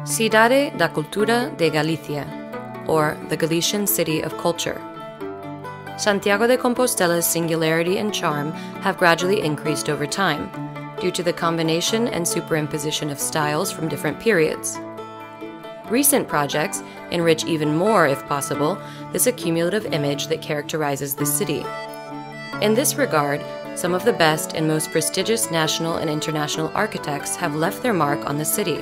Cidade da Cultura de Galicia, or the Galician City of Culture. Santiago de Compostela's singularity and charm have gradually increased over time, due to the combination and superimposition of styles from different periods. Recent projects enrich even more, if possible, this accumulative image that characterizes the city. In this regard, some of the best and most prestigious national and international architects have left their mark on the city,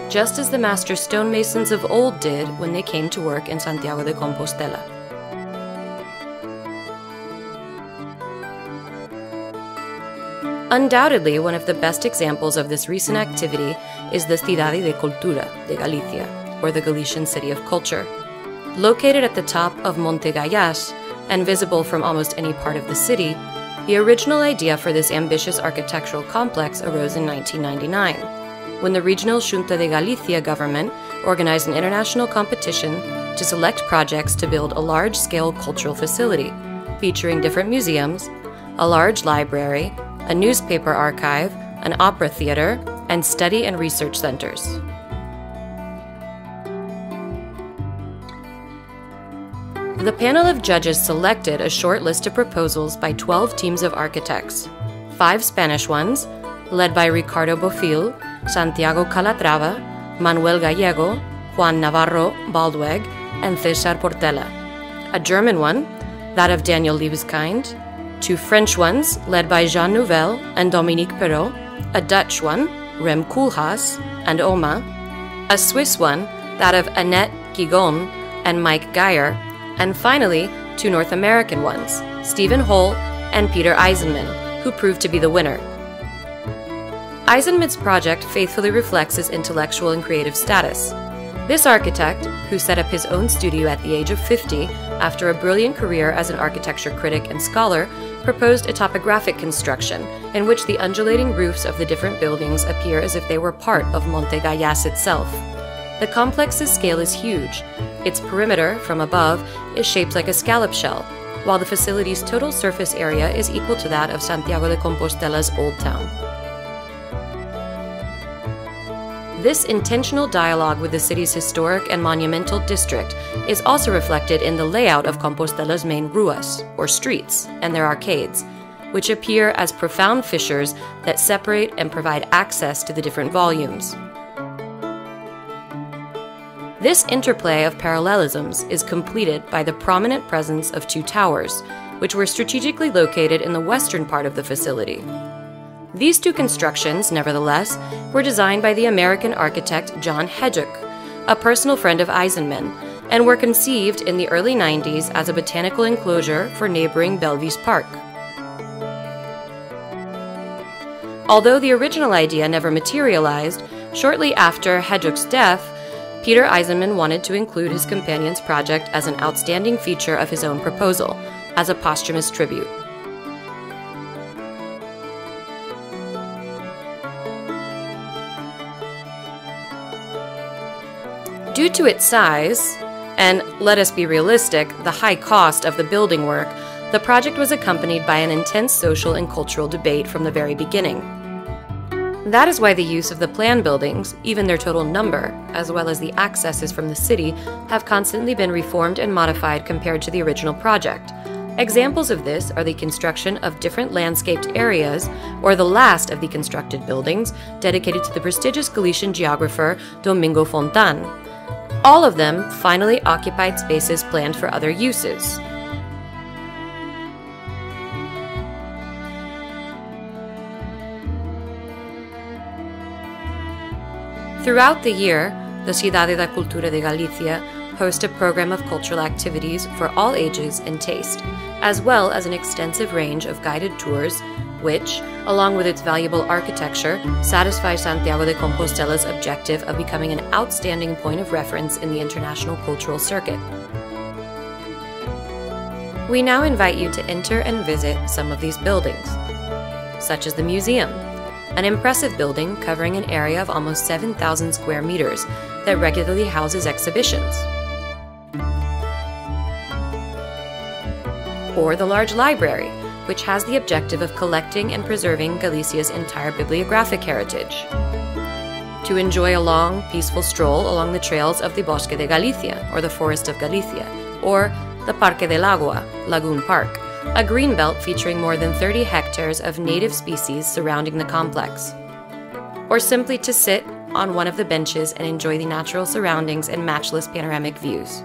just as the master stonemasons of old did when they came to work in Santiago de Compostela. Undoubtedly, one of the best examples of this recent activity is the Cidade de Cultura de Galicia, or the Galician City of Culture. Located at the top of Monte Gayas and visible from almost any part of the city, the original idea for this ambitious architectural complex arose in 1999, when the regional Junta de Galicia government organized an international competition to select projects to build a large-scale cultural facility, featuring different museums, a large library, a newspaper archive, an opera theater, and study and research centers. The panel of judges selected a short list of proposals by 12 teams of architects, 5 Spanish ones, led by Ricardo Bofill, Santiago Calatrava, Manuel Gallego, Juan Navarro Baldweg, and César Portela, a German one, that of Daniel Liebeskind, 2 French ones, led by Jean Nouvel and Dominique Perrault, a Dutch one, Rem Koolhaas and Oma, a Swiss one, that of Annette Gigon and Mike Geyer, and finally, 2 North American ones, Stephen Hole and Peter Eisenman, who proved to be the winner. Eisenman's project faithfully reflects his intellectual and creative status. This architect, who set up his own studio at the age of 50 after a brilliant career as an architecture critic and scholar, proposed a topographic construction in which the undulating roofs of the different buildings appear as if they were part of Monte Gayas itself. The complex's scale is huge. Its perimeter, from above, is shaped like a scallop shell, while the facility's total surface area is equal to that of Santiago de Compostela's Old Town. This intentional dialogue with the city's historic and monumental district is also reflected in the layout of Compostela's main ruas, or streets, and their arcades, which appear as profound fissures that separate and provide access to the different volumes. This interplay of parallelisms is completed by the prominent presence of 2 towers, which were strategically located in the western part of the facility. These 2 constructions, nevertheless, were designed by the American architect John Hedrick, a personal friend of Eisenman, and were conceived in the early 90s as a botanical enclosure for neighboring Belvis Park. Although the original idea never materialized, shortly after Hedrick's death, Peter Eisenman wanted to include his companion's project as an outstanding feature of his own proposal, as a posthumous tribute. Due to its size, and let us be realistic, the high cost of the building work, the project was accompanied by an intense social and cultural debate from the very beginning. That is why the use of the planned buildings, even their total number, as well as the accesses from the city, have constantly been reformed and modified compared to the original project. Examples of this are the construction of different landscaped areas, or the last of the constructed buildings, dedicated to the prestigious Galician geographer Domingo Fontan. All of them finally occupied spaces planned for other uses. Throughout the year, the Cidade da Cultura de Galicia hosts a program of cultural activities for all ages and taste, as well as an extensive range of guided tours, which, along with its valuable architecture, satisfies Santiago de Compostela's objective of becoming an outstanding point of reference in the international cultural circuit. We now invite you to enter and visit some of these buildings, such as the museum, an impressive building covering an area of almost 7,000 square meters that regularly houses exhibitions. Or the large library, which has the objective of collecting and preserving Galicia's entire bibliographic heritage. to enjoy a long, peaceful stroll along the trails of the Bosque de Galicia, or the Forest of Galicia, or the Parque del Agua, Lagoon Park, a greenbelt featuring more than 30 hectares of native species surrounding the complex. Or simply to sit on one of the benches and enjoy the natural surroundings and matchless panoramic views.